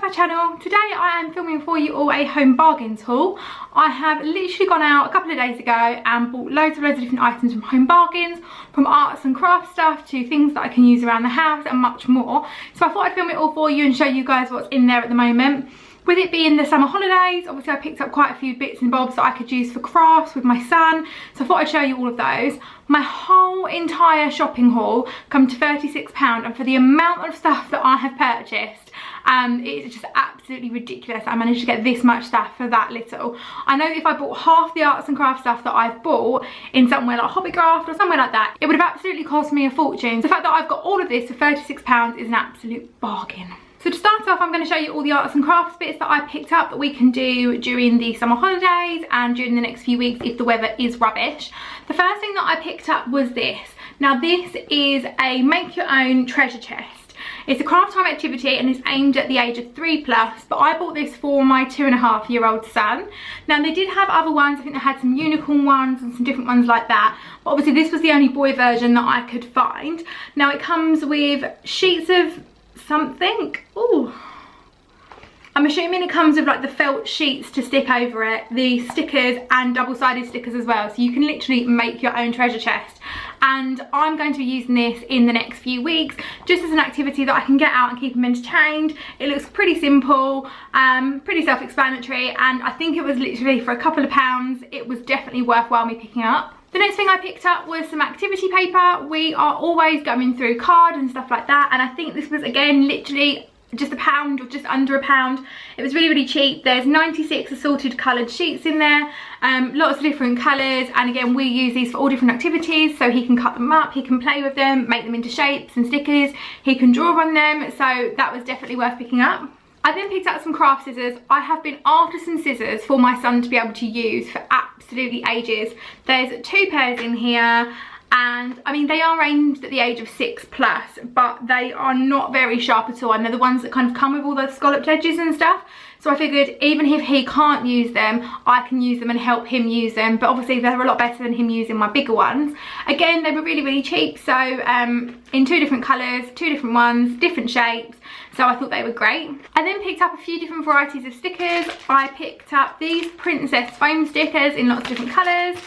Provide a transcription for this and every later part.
my channel. Today I am filming for you all a home bargains haul. I have literally gone out a couple of days ago and bought loads of different items from home bargains, from arts and crafts stuff to things that I can use around the house and much more. So I thought I'd film it all for you and show you guys what's in there at the moment. With it being the summer holidays, obviously I picked up quite a few bits and bobs that I could use for crafts with my son, so I thought I'd show you all of those. My whole entire shopping haul come to £36, and for the amount of stuff that I have purchased, it's just absolutely ridiculous. I managed to get this much stuff for that little. I know if I bought half the arts and crafts stuff that I've bought in somewhere like Hobbycraft or somewhere like that, it would have absolutely cost me a fortune. The fact that I've got all of this for £36 is an absolute bargain. So to start off, I'm going to show you all the arts and crafts bits that I picked up that we can do during the summer holidays and during the next few weeks if the weather is rubbish. The first thing that I picked up was this. Now this is a make your own treasure chest. It's a craft time activity and it's aimed at the age of 3+, but I bought this for my 2.5-year-old son. Now they did have other ones, I think they had some unicorn ones and some different ones like that, but obviously this was the only boy version that I could find. Now it comes with sheets of something. Ooh. I'm assuming it comes with like the felt sheets to stick over it, the stickers and double-sided stickers as well, so you can literally make your own treasure chest. And I'm going to be using this in the next few weeks just as an activity that I can get out and keep them entertained. It looks pretty simple, pretty self-explanatory, and I think it was literally for a couple of pounds. It was definitely worthwhile me picking up. The next thing I picked up was some activity paper. We are always going through card and stuff like that, and I think this was again literally just £1 or just under £1. It was really cheap. There's 96 assorted coloured sheets in there, lots of different colours, and again we use these for all different activities, so he can cut them up, he can play with them, make them into shapes and stickers, he can draw on them, so that was definitely worth picking up. I then picked up some craft scissors. I have been after some scissors for my son to be able to use for absolutely ages. There's 2 pairs in here, and I mean they are aimed at the age of 6+, but they are not very sharp at all, and they're the ones that kind of come with all those scalloped edges and stuff. So I figured even if he can't use them, I can use them and help him use them, but obviously they're a lot better than him using my bigger ones. Again, they were really cheap, so in 2 different colours, 2 different ones, different shapes, so I thought they were great. I then picked up a few different varieties of stickers. I picked up these princess foam stickers in lots of different colours.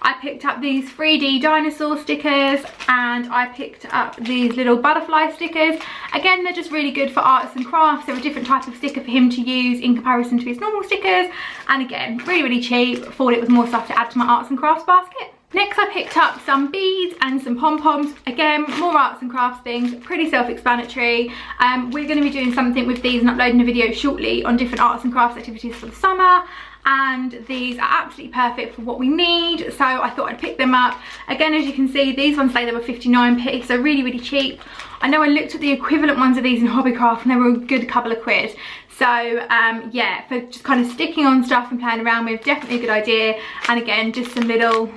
I picked up these 3D dinosaur stickers, and I picked up these little butterfly stickers. Again, they're just really good for arts and crafts. They're a different type of sticker for him to use in comparison to his normal stickers, and again, really cheap. Thought it was more stuff to add to my arts and crafts basket. Next I picked up some beads and some pom-poms. Again, more arts and crafts things, pretty self-explanatory. We're going to be doing something with these and uploading a video shortly on different arts and crafts activities for the summer, and these are absolutely perfect for what we need, so I thought I'd pick them up. Again, as you can see, these ones say they were 59p, so really cheap. I know I looked at the equivalent ones of these in Hobbycraft and they were a good couple of quid. So yeah, for just kind of sticking on stuff and playing around with, definitely a good idea. And again, just some little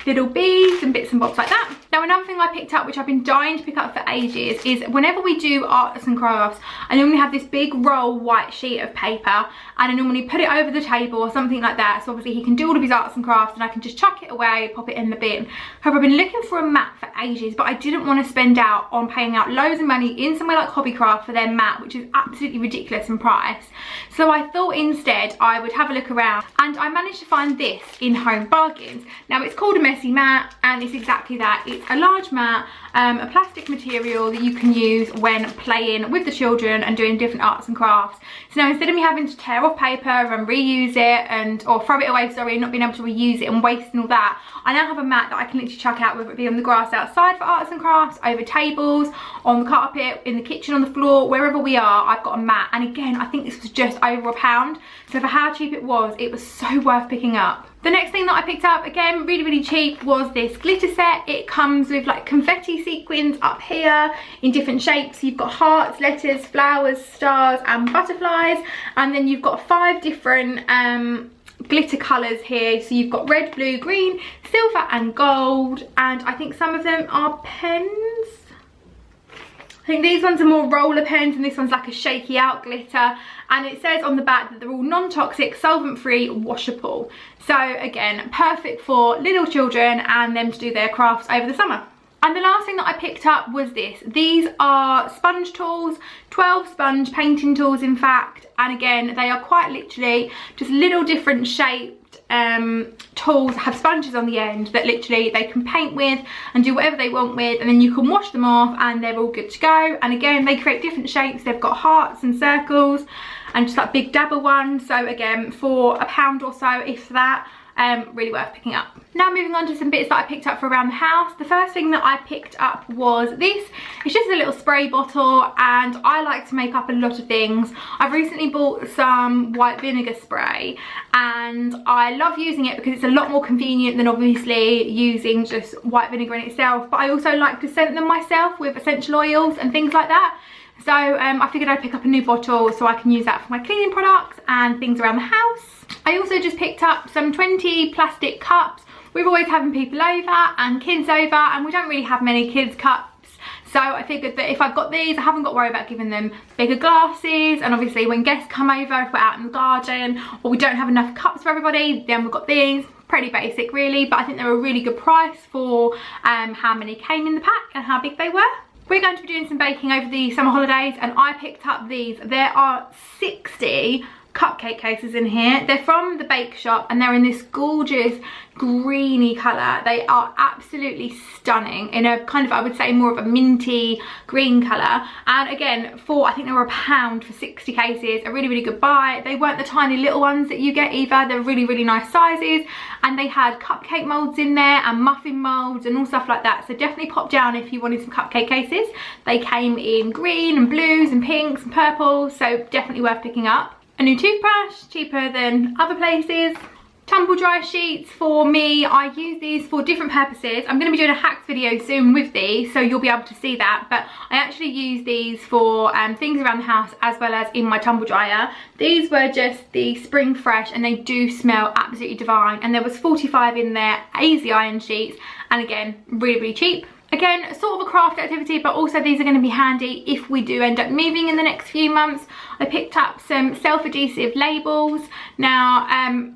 beads and bits and bobs like that. Now another thing I picked up, which I've been dying to pick up for ages, is whenever we do arts and crafts, I normally have this big roll white sheet of paper, and I normally put it over the table or something like that, so obviously he can do all of his arts and crafts and I can just chuck it away, pop it in the bin. However, I've been looking for a mat for ages, but I didn't want to spend out on paying out loads of money in somewhere like Hobbycraft for their mat, which is absolutely ridiculous in price. So I thought instead I would have a look around, and I managed to find this in Home Bargains. Now it's called a messy mat, and it's exactly that. It's a large mat, a plastic material that you can use when playing with the children and doing different arts and crafts. So now instead of me having to tear off paper and reuse it or throw it away, sorry, and not being able to reuse it and wasting all that, I now have a mat that I can literally chuck out, whether it be on the grass outside for arts and crafts, over tables, on the carpet, in the kitchen, on the floor, wherever we are, I've got a mat. And again, I think this was just over £1, so for how cheap it was so worth picking up. The next thing that I picked up, again really cheap, was this glitter set. It comes with like confetti sequins up here in different shapes. You've got hearts, letters, flowers, stars and butterflies, and then you've got 5 different glitter colours here. So you've got red, blue, green, silver and gold, and I think some of them are pens. I think these ones are more roller pens and this one's like a shaky out glitter, and it says on the back that they're all non-toxic, solvent-free, washable. So again, perfect for little children and them to do their crafts over the summer. And the last thing that I picked up was this. These are sponge tools, 12 sponge painting tools in fact, and again they are quite literally just little different shaped tools, have sponges on the end that literally they can paint with and do whatever they want with, and then you can wash them off and they're all good to go. And again, they create different shapes. They've got hearts and circles and just like big dabber ones, so again for £1 or so, if that. Really worth picking up. Now moving on to some bits that I picked up for around the house. The first thing that I picked up was this. It's just a little spray bottle, and I like to make up a lot of things. I've recently bought some white vinegar spray and I love using it because it's a lot more convenient than obviously using just white vinegar in itself, but I also like to scent them myself with essential oils and things like that. So I figured I'd pick up a new bottle so I can use that for my cleaning products and things around the house. I also just picked up some 20 plastic cups. We're always having people over and kids over, and we don't really have many kids cups. So I figured that if I've got these, I haven't got to worry about giving them bigger glasses. And obviously when guests come over, if we're out in the garden or we don't have enough cups for everybody, then we've got these. Pretty basic really, but I think they're a really good price for how many came in the pack and how big they were. We're going to be doing some baking over the summer holidays, and I picked up these. There are 60 cupcake cases in here. They're from the bake shop and they're in this gorgeous greeny colour. They are absolutely stunning in a kind of, I would say, more of a minty green colour. And again, I think they were £1 for 60 cases. A really, really good buy. They weren't the tiny little ones that you get either. They're really, really nice sizes, and they had cupcake moulds in there and muffin moulds and all stuff like that. So definitely pop down if you wanted some cupcake cases. They came in green and blues and pinks and purples, so definitely worth picking up. A new toothbrush, cheaper than other places. Tumble dry sheets for me. I use these for different purposes. I'm going to be doing a hacks video soon with these, so you'll be able to see that. But I actually use these for things around the house as well as in my tumble dryer. These were just the spring fresh, and they do smell absolutely divine. And there was 45 in there, easy iron sheets, and again, really, really cheap. Again, sort of a craft activity, but also these are going to be handy if we do end up moving in the next few months. I picked up some self-adhesive labels. Now,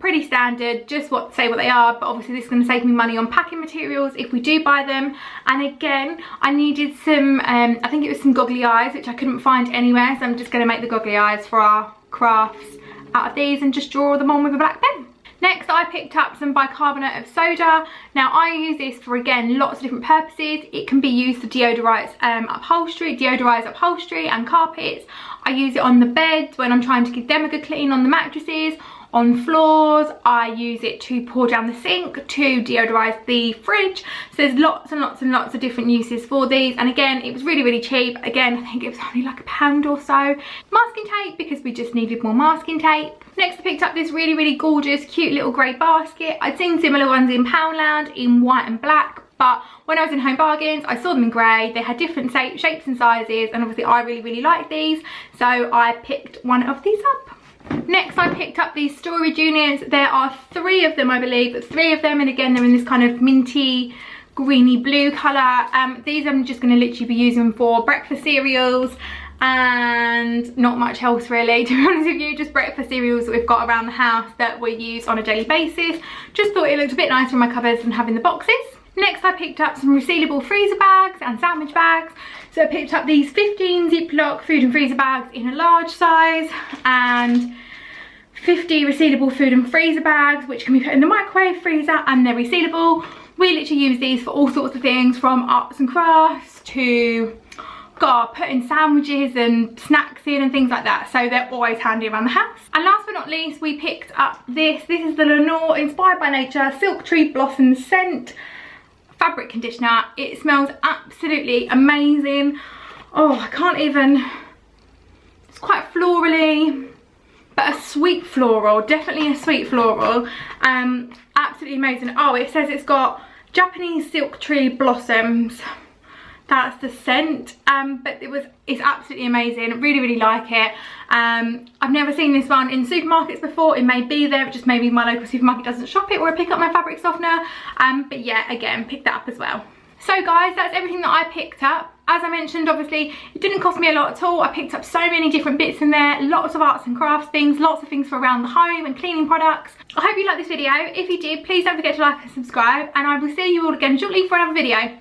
pretty standard, just say what they are, but obviously this is going to save me money on packing materials if we do buy them. And again, I needed some, I think it was some goggly eyes, which I couldn't find anywhere, so I'm just going to make the goggly eyes for our crafts out of these and just draw them on with a black pen. Next, I picked up some bicarbonate of soda. Now, I use this for, again, lots of different purposes. It can be used to deodorize upholstery and carpets. I use it on the beds when I'm trying to give them a good clean on the mattresses. On floors, I use it to pour down the sink, to deodorize the fridge. So there's lots and lots and lots of different uses for these. And again, it was really, really cheap. Again, I think it was only like £1 or so. Masking tape, because we just needed more masking tape. Next, I picked up this really, really gorgeous, cute little grey basket. I'd seen similar ones in Poundland in white and black, but when I was in Home Bargains, I saw them in grey. They had different shapes and sizes, and obviously I really, really like these, so I picked one of these up. Next, I picked up these storage units. There are 3 of them, I believe, but 3 of them, and again, they're in this kind of minty, greeny blue colour. These I'm just going to literally be using for breakfast cereals and not much else really, to be honest with you. Just breakfast cereals that we've got around the house that we use on a daily basis. Just thought it looked a bit nicer in my cupboards than having the boxes. Next, I picked up some resealable freezer bags and sandwich bags. So I picked up these 15 Ziploc food and freezer bags in a large size, and 50 resealable food and freezer bags, which can be put in the microwave, freezer, and they're resealable. We literally use these for all sorts of things, from arts and crafts to putting sandwiches and snacks in and things like that, so they're always handy around the house. And last but not least, we picked up this. This is the Lenore Inspired by Nature Silk Tree Blossom Scent fabric conditioner. It smells absolutely amazing. Oh, I can't even, it's quite florally, but a sweet floral, definitely a sweet floral. Absolutely amazing. Oh, it says it's got Japanese silk tree blossoms. That's the scent, but it's absolutely amazing. Really, really like it. I've never seen this one in supermarkets before. It may be there, just maybe my local supermarket doesn't shop it, or I pick up my fabric softener. But yeah, again, pick that up as well. So guys, that's everything that I picked up. As I mentioned, obviously, it didn't cost me a lot at all. I picked up so many different bits in there, lots of arts and crafts things, lots of things for around the home and cleaning products. I hope you liked this video. If you did, please don't forget to like and subscribe, and I will see you all again shortly for another video.